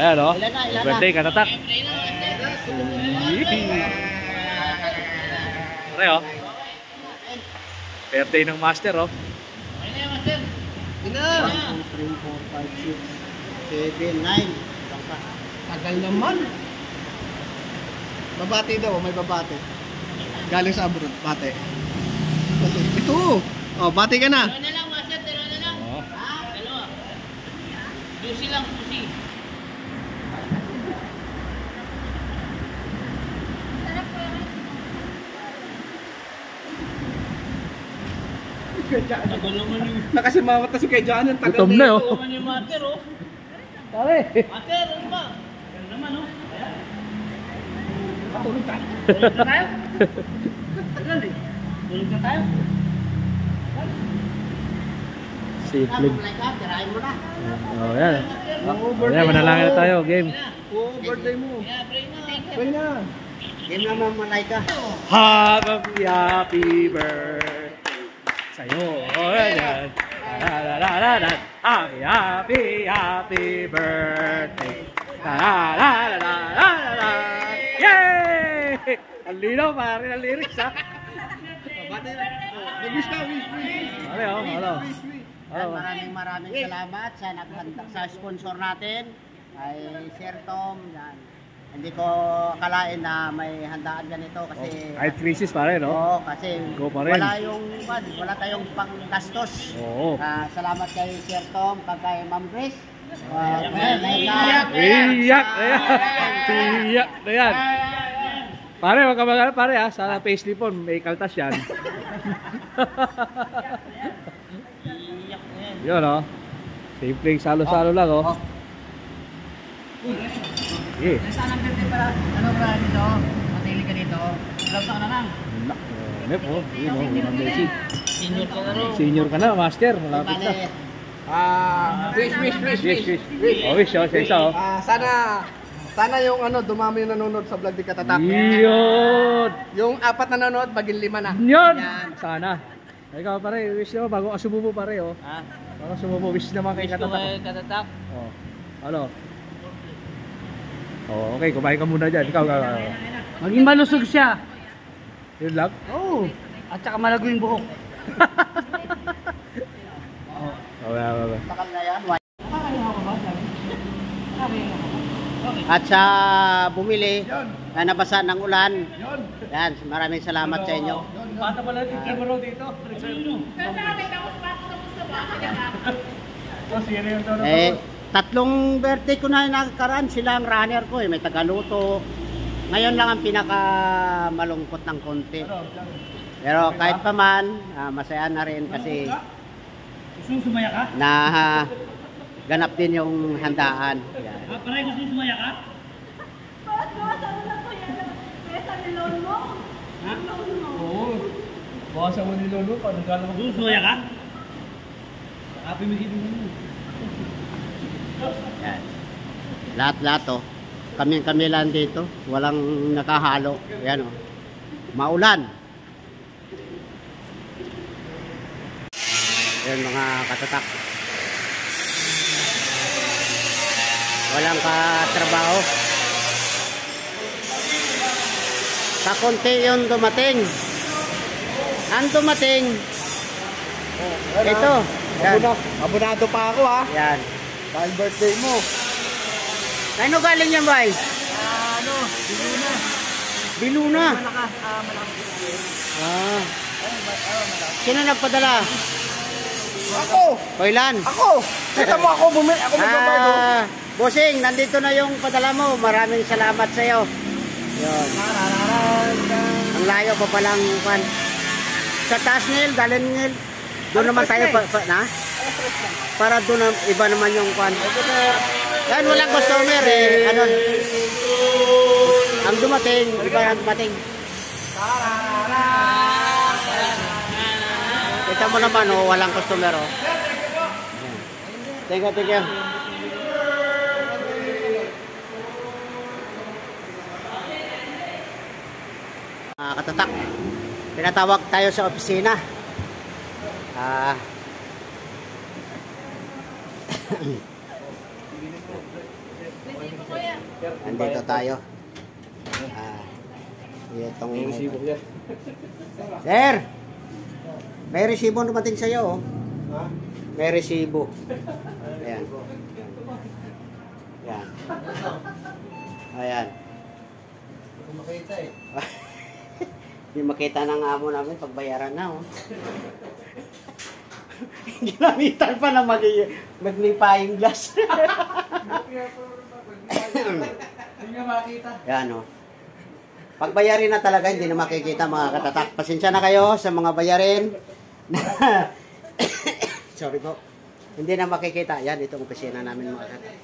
Ayan o. Birthday katatak. Pare o. Birthday ng master o. 1, 2, 3, 4, 5, 6, 7, 9. Tagal naman. Babati daw, may babati. Galing sa abroad, bate. Ito. Oh, bati ka na. Dalawa na lang, master. Dalawa na lang. Ha? Dalawa. Juicy lang, juicy. Tagal naman yung... Nakasimangot na si Kuya John. Ang tagal Gutom na oh. Tagal naman yung master, oh. Pare. Master, ano ba? Tagal naman, oh. Ayan. Patulog tayo. Tulog na tayo? Tagal eh. Tulog na tayo? Siplig. Tirahin mo na. Oh, yan. Ayan, manalangin na tayo. Game. Oo, birthday mo. Yeah, pray na. Pray na. Game na Malayka. Happy birthday sa'yo. Oh, yan. Happy birthday. Yay! Ang linaw pare ng lyrics ha. Nag-wish ka, wish. Pare oh, halo. Maraming salamat sa sa sponsor natin ay Sir Tom. Yan. Hindi ko akalain na may handaan ganito kasi Kahit crisis pare no? Oo, kasi Go pa rin. wala tayong panggastos. Oo. Salamat kay Sir Tom, kay Ma'am Grace. Iyak! Iyak na yan. Pare, magkamagal pare ha. Sana payslipon, may kaltas yan. Yun o. Simpleng salo-salo lang o. Sige. Saan ang birthday para? Ano ba dito? Matili ka dito. Ilang taon na lang? Nep o. Yun o. Unang beses. Senior ka na rin. Senior ka na, master. Malapit na. Wish. Wish. O, wish o. Sa isa o. Sana yung dumami yung nanonood sa vlog di Katatak. Yun. Yung 4 nanonood, maging 5 na. Yun. Yan. Sana. Ikaw pare, wish naman bago ka sumubo pare o. Ha? Bago sumubo, wish naman kay Wish ko Katatak. kay Katatak. O. Ano? Oh, okay, kumain ka muna dyan. Ikaw. Maging malusog siya. Yun lang? Oo. At saka malago yung buhok. Okay. Takal na yan. At sa bumili na nabasa ng ulan. Yan, maraming salamat sa inyo. Bata pala yung camera dito. Tatlong birthday ko na nakakaraan, sila ang runner ko may tagaluto. Ngayon lang ang pinaka malungkot ng konti. Pero kahit pa man, masaya na rin kasi Gusto sumaya ka? na ganap din yung handaan. Yan. Paray gusto sumaya ka? Ha? Oo. Baka mo ni Lolo, paano ka lang Gusto sumaya ka? Happy mo dito mo. Yan. Lahat oh. Kami lang dito, walang nakahalo. Yan oh. Maulan. Yan mga Katatak. Walang katrabaho. Kakunti yung dumating. Ang dumating. Ito. Yan. Abonado pa ako ha. Yan. Dahil birthday mo. Ano galing yan, bay? Biluna. Biluna. Malakas. Sino nagpadala? Ako! Koilan? Ako! Kita mo ako bumili. Ako magbabayad. Bossing, nandito na yung padala mo. Maraming salamat sa iyo. Yun. Ang layo pa palang pan. Sa taas nil, dalhin nil. Doon naman tayo na? Para doon iba naman yung kwan. Yan, walang customer eh. Ano? Ang dumating, iba ang dumating. Kita mo naman oh, walang customer oh. Thank you. Katatak. Pinatawag tayo sa opisina. Andito tayo. Itong... May resibo yan. Sir! May resibo dumating sa'yo, oh. Ha? May resibo. Ayan. Ayan. Ayan. Hindi makita eh. Hindi makita ng amo namin pagbayaran na, oh. Ginamitan pa na maglipaying glass. Hindi nga makita. Yan, oh. Pagbayarin na talaga, hindi na makikita mga katatak. Pasensya na kayo sa mga bayarin. Sorry po. Hindi na makikita. Yan, itong opisina namin mga katatak.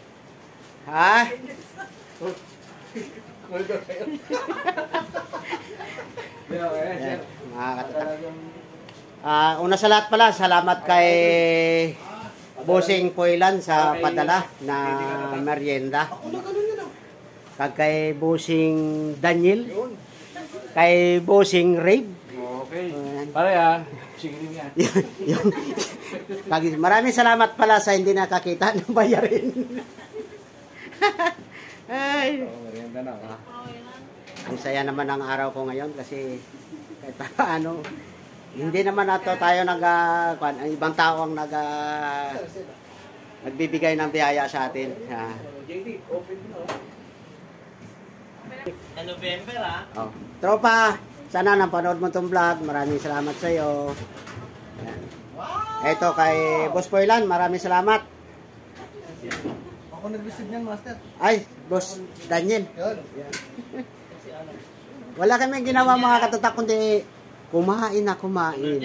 Ha? Yan, mga katatak. Una sa lahat pala, salamat kay Bossing Poylan sa padala na merienda. Kag kay Bossing Daniel. Kay Bossing Rabe. Okay. Pare sige rin yan. Maraming salamat pala sa hindi nakakita ng bayarin. Ay. Merienda na. Ang saya naman ang araw ko ngayon kasi kahit paano hindi naman nato tayo ang ibang tao ang nagbibigay ng biyaya sa atin. JD, open mo. Sa November, Oh. Tropa, sana napanood mo tong vlog. Maraming salamat sa iyo. Ito kay Boss Poylan, maraming salamat. Ako nag-receive niyan, Master. Ay, Boss Daniel. Yun. Wala kami ginawa mga katatak kundi kumain na kumain.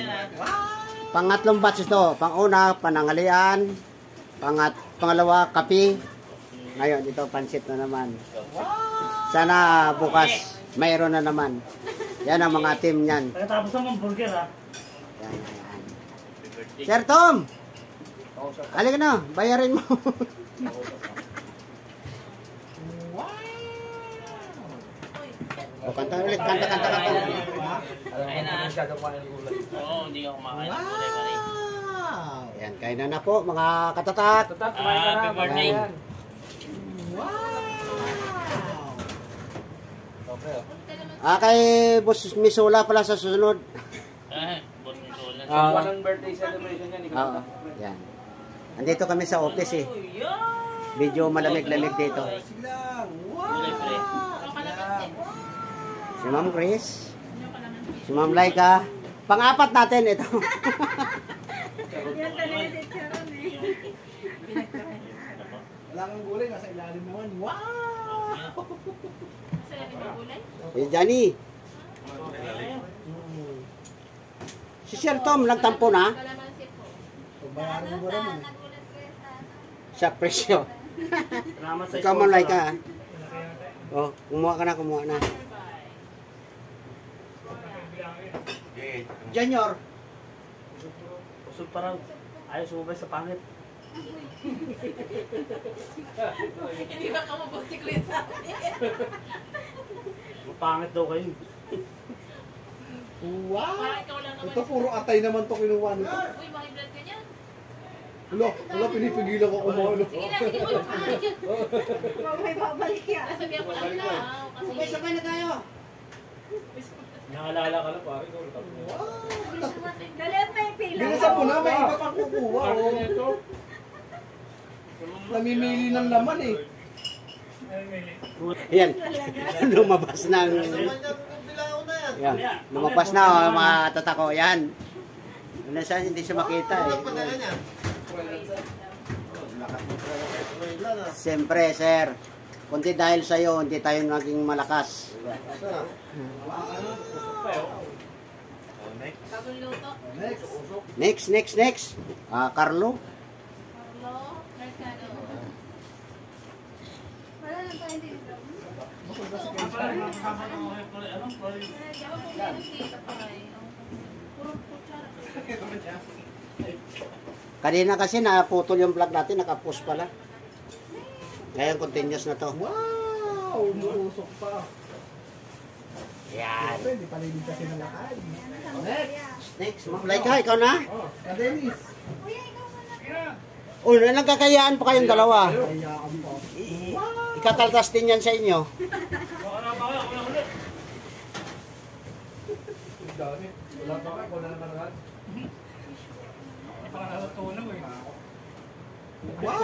Pangatlong batch ito. Pang-una, panangalian. Pangalawa, kape. Ngayon, ito pansit na naman. Sana bukas mayroon na naman. Yan ang mga team niyan. Tapos ang burger, Yan. Sir Tom! Halika na, bayarin mo. O, kanta ulit, kanta. Ayun na. Masyado kumain ng gulay. Oo, hindi ka kumakain ng gulay, pare. Yan, kain na po mga katatak. Tatak, kumain ka na. Happy birthday. Yan. Okay. Kay Boss Misula pala sa susunod. Bon Misolan. Walang birthday celebration yan. Oo, yan. Andito kami sa office eh. Medyo malamig-lamig dito. Gulay, pre. Si Ma'am Chris. Si Ma'am Laika. Pang-apat natin ito. Wala kang gulay, nasa ilalim naman. Wow! Si Johnny. Si Sir Tom, nagtampo na. Bayaran mo naman. Sa presyo. Salamat sa Ikaw man Laika. Oh, kumuha ka na, kumuha na. Junior. Usog pa raw. Ayaw sumubay sa pangit. Hindi ba ka mabusiklit sa akin? Mapangit daw kayo. Wow! Parang ikaw lang naman. Ito puro atay naman to kinuha nito. Uy, makiblad ka niyan. Wala, pinipigilan ko kumain. Sige na, sige mo yung pangit yan. May babalik yan. Sabihan ko lang na. Kasi, Sabay na tayo. Nakalala ka lang pare. Dali at may pila. Bilisan mo na, may iba pang kukuha. Oh. Namimili ng laman eh. Yan. Lumabas ng... Yan. Lumabas na oh, mga tatako. Yan. Nasaan hindi siya makita eh. Siyempre, sir. Kundi dahil sa'yo, hindi tayo naging malakas. bagong luto. Next. Carlo. Carlo, Mercado. Wala lang tayo dito. Yaman po kayo nagkita pa ngayon. Puro kutsara. Kanina kasi naputol yung vlog natin, nakapost pala. Ngayon, continuous na to. Wow! Umuusok pa. Yan. Hindi pa rin kasi nalakad. Next. Laika, ikaw na? Oh, Dennis. O, nagkakayaan pa kayong dalawa. Kayaan pa. Ikakaltas din yan sa inyo. Dami. Wala pa ka, wala naman lahat. Wow!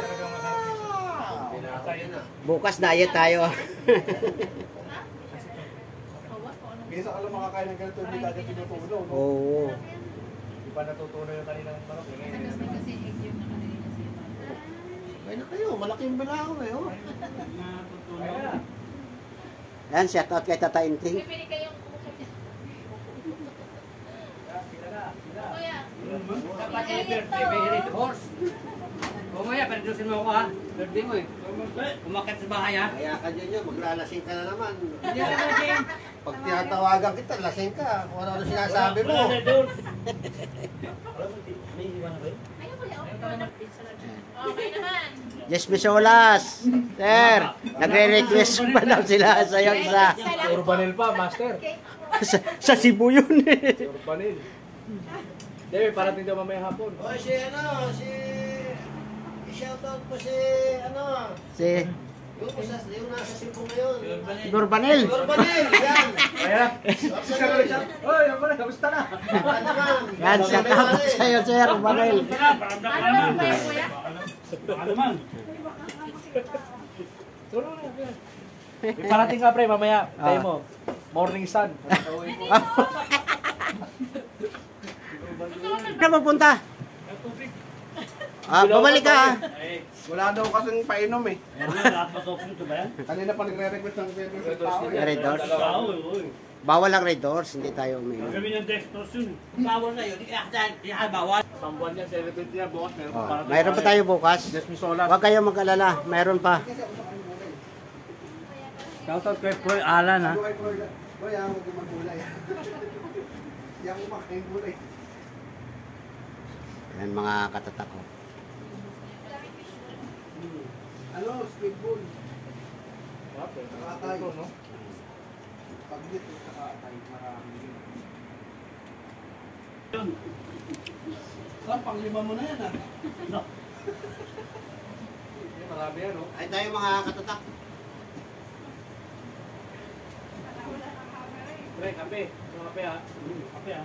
Bukas diet tayo. Kaysa ka lang makakain ng ganito, hindi kagad tinutulong. No? Oo. Di pa natutunan yung kaninang manok. Kasi egg yung nakalagay na siya. Kaya na kayo, malaking bilao eh. Oh. Yan, shout out kay Tata Inting. Pipili kayong kuya. Dapat i-favorite horse. Mamaya, panadusin mo ako ha. Birthday mo eh. Umakit sa bahay ha. Kaya ka dyan yun, maglalasing ka na naman. Hindi ka lasing. Pag tinatawagan kita, lasing ka. Kung ano sinasabi mo. Ayaw kuya, okay naman. Yes, Misolas. Sir, nagre-request pa daw sila sa iyo sa, Urbanil pa, master. sa Cebu yun eh. Urbanil. Demi, parating daw mamaya hapon. O si ano, shoutout po si ano, Si yung nasa Cebu ngayon. Durbanel. Urbanil, yan. Kaya, oy, Urbanil, kamusta na? Yan, shout out sa iyo, Sir Durbanel. Ano ba kayo kuya? May parating ka, pre, mamaya. Tayo mo. Morning sun. Saan pupunta? Babalik ka ha. Wala daw kasing painom eh. Kanina pa nagre-request ng Red tao eh. Red Doors. Bawal ang Red Doors, hindi tayo uminom. Bawal sa'yo. Di ka bawal. Sambuan niya, celebrate niya, bukas. Meron pa Oh, parating. mayroon pa tayo bukas. Yes, Miss Olas. Huwag kayong mag-alala, mayroon pa. Shoutout kay Troy Alan ha. Boy, huwag yung magulay. Hindi ako makain gulay. Yan mga katatak ko. Ano, squid ball. Nakatay ko, no? Pag dito, nakatay, marami. Saan, pang-lima mo na yan ah. Marami yan, no? Ay tayo mga katatak. Pre, kape. Yung kape, ha? Kape, ha?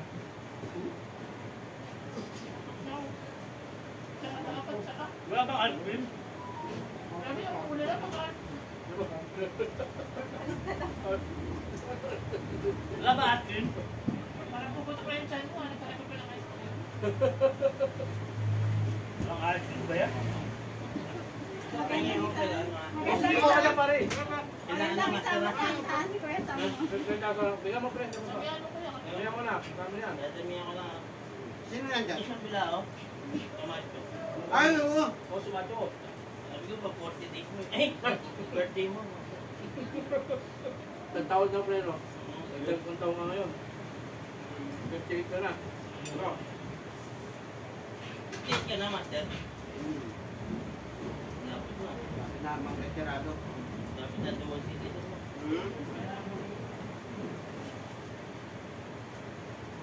Wala bang ice cream? Kami yung ulo na mga. Wala ba atin? Parang pupunta pa yung chan mo. Nagkaroon pa ng ice cream. Ang ice cream ba yan? Hindi ko kaya, pare. Magandang isama ka, si Kuya Sam. Bigyan mo, pre. Sabihan mo kuya. Bigyan mo na. Kami yan. Sino yan dyan? Isang bilao. Ay, oo. O sumato. Sabi ko pa 40 days mo. Eh, birthday mo. Tagtawad na, pre, no? Tagtawad taon na ngayon. 58 ka na. Ano? Take ka na, master. Namang retirado. Dapat na dual citizen mo.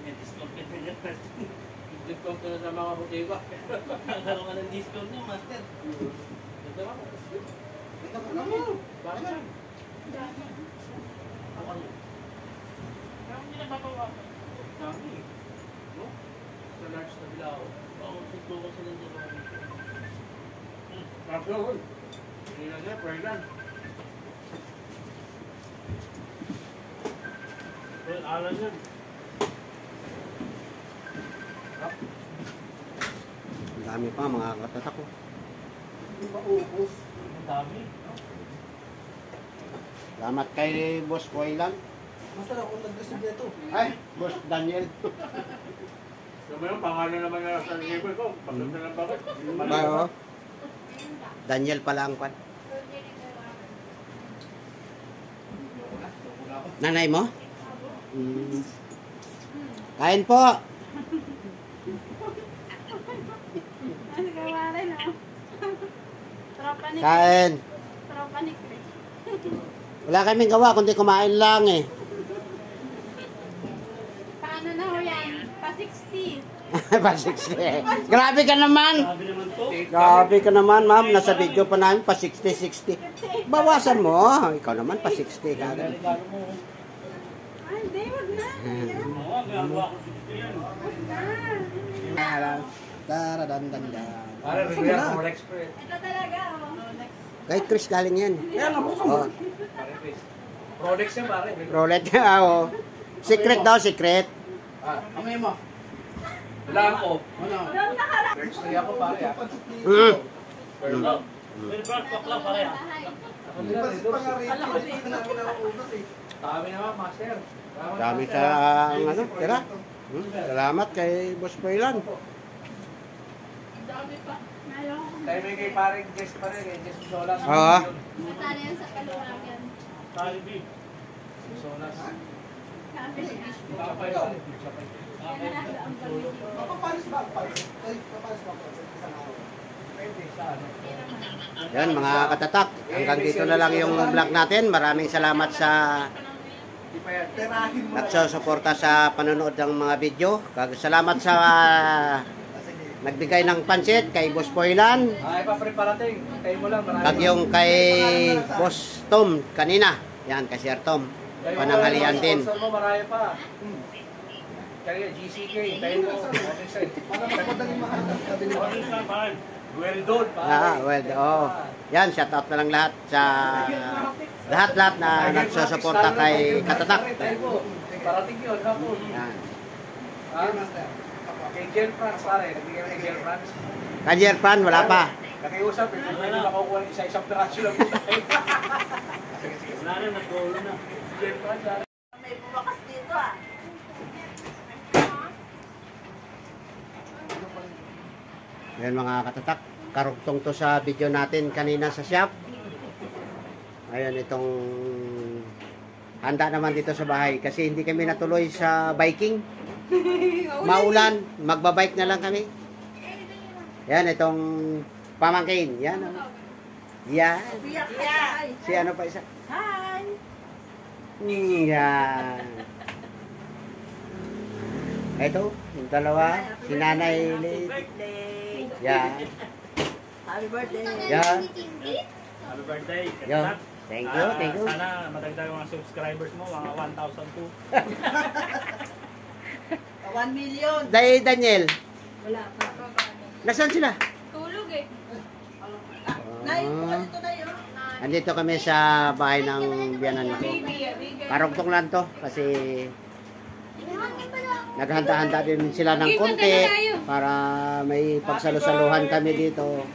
May discount ka na yan, master. Discount ka na sa mga botiga. Nagkaroon ka ng discount niya, master. Ito ba? Ito ka mo. Bakit yan? Parang hindi nagbabawasan. Dami. No? Sa large na bilao. Oo, susuko sila ng dalawa. Tapos yun. Hindi na niya, pregnant. Well, alam yan. Ang dami pa mga katatak ko. Hindi ba ubos? Ang dami. Salamat kay Boss Koylan. Masarap kung nag-receive nito. Ay, Boss Daniel. Yung may pangalan naman na sa neighbor ko. Pagkakita ng bakit. Bayo. Daniel pala ang kwan. Nanay mo? Kain po. Ano gawa rin, oh. Tropa ni Kain. Tropa ni Chris. Wala kaming gawa kundi kumain lang eh. Paano na ho yan? Pa 60. Pa 60. Grabe ka naman. Sabi naman Grabe ka naman, ma'am. Nasa video pa namin pa 60-60. Bawasan mo. Ikaw naman pa 60 ka. Ay, hindi, wag na. Oo, gagawa ko yan. Para regular Rolex spread. Ito talaga, oh. Kay Chris galing yan. Oh, Rolex yan pare. Rolex. Oh. Secret daw, secret. Kamay mo. Kailangan ko. Walang nakaraan. Birthday ako pare. Mm. Kami naman, master. Dami sa ano, tira. Salamat kay Boss Poylan. Ngayon, Tayo may kay paring guest pa rin. Guest Solas. Oo. matali yan sa kaluwagan. Talibi. Solas. Sabi niya. Papay lang. Kaya nasa ang balik. Yan mga katatak. Hanggang dito na lang yung vlog natin. Maraming salamat sa nagsusuporta sa panonood ng mga video. Salamat sa nagbigay ng pansit kay Boss Poylan. Ay, papreparating. Tayo mo lang. Kag yung kay Boss Tom kanina. Yan, kay Sir Tom. Pananghalian din. Sponsor mo, marami pa. Kaya GCK, tayo mo. Well done, pare. Well, oh. Yan, shout out na lang lahat sa lahat na nagsusuporta kay Katatak. Parating yun, hapon. Yan. Kay Jen France, pare. Nagbigay kay Jen France. Kajer Pan, wala pa. Nakiusap, eh. Kung pwede makukuha ng isa-isang pirasyo lang po tayo. Wala na, nag-goal na. Jen France, pare. May bumakas dito ah. Yan mga katatak, karugtong to sa video natin kanina sa shop. Ayun, itong handa naman dito sa bahay kasi hindi kami natuloy sa biking. Maulan, magbabike na lang kami. Yan, itong pamangkin. Yan. Oh. Yan. Si ano pa isa? Hi! Yan. Ito, yung dalawa, si Nanay Birthday! Yan. Happy birthday! Yan. Happy birthday. Yo. Katatak. Thank you, thank you. Sana madagdag mga subscribers mo, mga 1,002. 1 million! Daniel, Wala pa. nasaan sila? Tulog eh. Nay, bukas ito na yun. Andito kami sa bahay ng biyanan ko. Karugtong lang to kasi naghanda-handa din sila ng konti para may pagsalo-saluhan kami dito.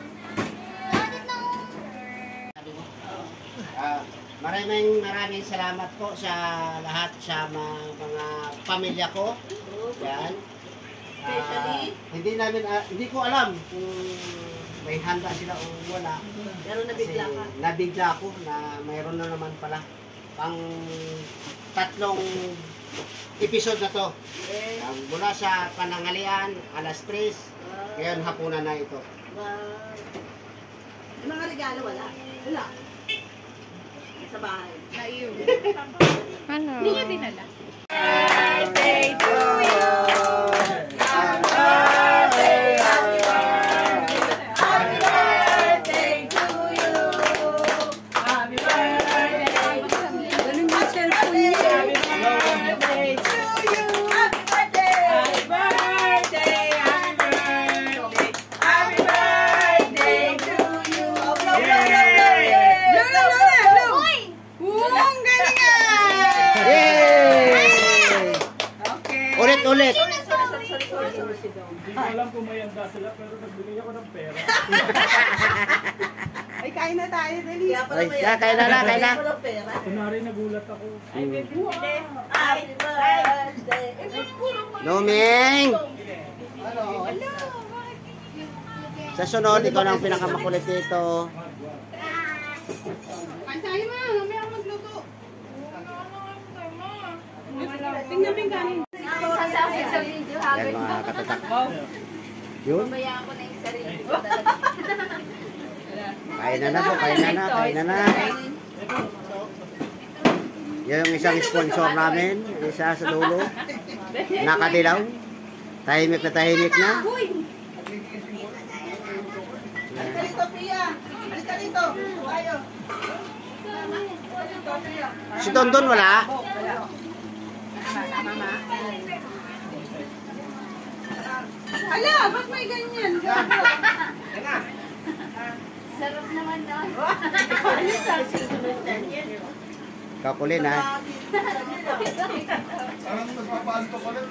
Maraming salamat po sa lahat sa mga pamilya ko. Yan. Hindi ko alam kung may handa sila o wala. Pero nabigla ka. Kasi nabigla ako na mayroon na naman pala pang 3 episode na to. Mula sa pananghalian, alas 3, ngayon hapunan na ito. Yung mga regalo wala? Wala. Sa bahay. Hindi niya dinala. Birthday to you! Ulit. Hindi ko alam kung may handa sila, pero nagbigay ako ng pera. Ay, kain na tayo, dali. Ay, kain na. Kunwari nagulat ako. Happy birthday! Luming! Sa sunod, ikaw na ang pinakamakulit dito. Kansahin mo, mamaya ako magluto. Tingnan mo yung kanin. Sasabi sa video, Yan hagod mga ko. katatak. Yun. Mamaya ako na yung sarili ko. Kain na na. Yan yung isang sponsor namin. Isa sa dulo. Nakadilaw. Tahimik na. Halika rito, Pia. Halika rito. Tayo. Si Dondon wala? Hala, ba't may ganyan? Sarap naman na. Kakulin ha. Parang magpapanto pa rin.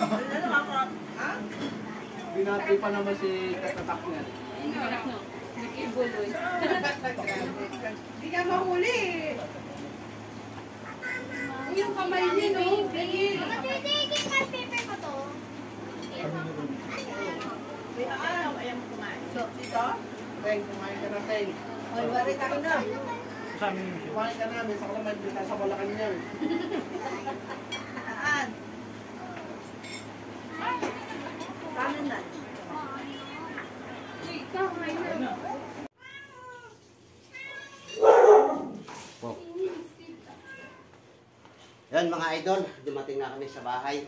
Binati pa naman si katatak niya. Nakibuloy. Hindi ka mahuli. Yung kamay niya, no? Matitigil na paper ko to. Ayaw mo kumain. Dito? Teng, kumain ka na, Teng. Oy, wari tayo na. Kumain ka na, may sakla may bita sa Bulacan niyan. Saan? Kanan na. Ikaw, may na. Yan mga idol, dumating na kami sa bahay.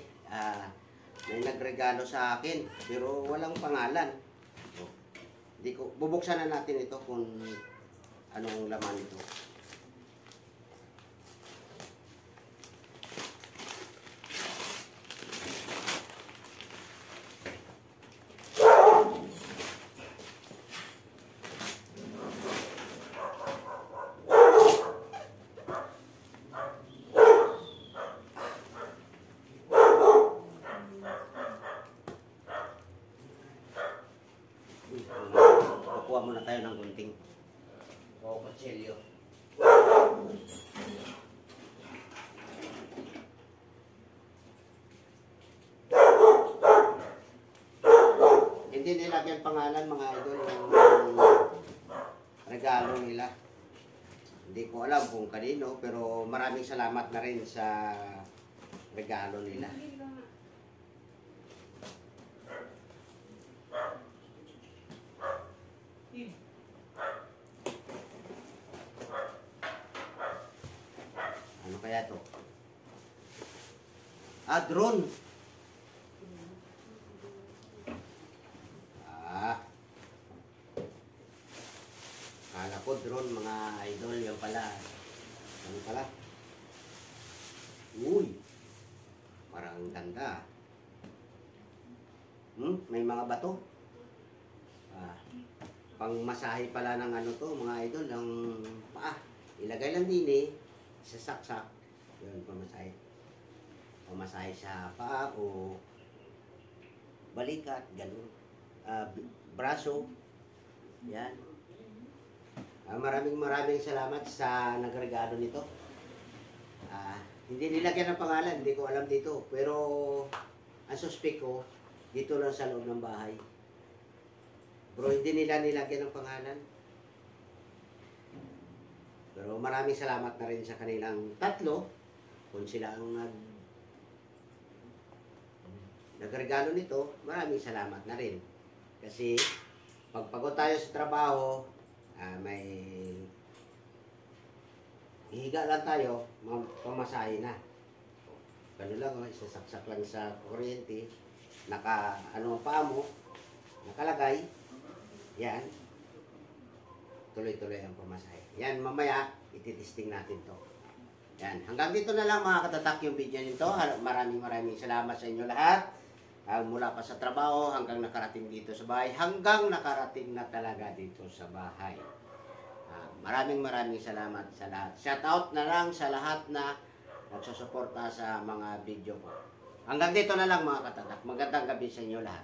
May nagregalo sa akin, pero walang pangalan. Hindi ko, bubuksan na natin ito kung anong laman ito. Kukuha muna tayo ng gunting. O kutsilyo. Hindi nilagyan pangalan mga idol yung regalo nila. Hindi ko alam kung kanino pero maraming salamat na rin sa regalo nila. Ano kaya to? Drone. Kala ko drone mga idol, yan pala. Ano pala? Uy, parang ganda. May mga bato. Pang masahe pala ng ano to mga idol, ng paa. Ilagay lang din sa saksak. Yun, pamasahe. Pamasahe sa paa o balikat, ganun. Braso. Yan. Maraming salamat sa nagregalo nito. Hindi nilagyan ng pangalan, hindi ko alam dito. Pero ang suspect ko, dito lang sa loob ng bahay. Bro, hindi nila nilagyan ng pangalan. Pero maraming salamat na rin sa kanilang tatlo kung sila ang nagregalo nito. Maraming salamat na rin. Kasi pagpagod tayo sa trabaho, may hihiga lang tayo, pamasahe na. Ganun lang, isasaksak lang sa kuryente, ano ang paa mo, nakalagay, yan, tuloy-tuloy ang pamasahe. Yan, mamaya, ititesting natin to. Yan, hanggang dito na lang mga katatak yung video nito. Maraming salamat sa inyo lahat. Mula pa sa trabaho hanggang nakarating dito sa bahay, hanggang nakarating na talaga dito sa bahay. Maraming salamat sa lahat. Shout out na lang sa lahat na nagsusuporta sa mga video ko. Hanggang dito na lang mga katatak. Magandang gabi sa inyo lahat.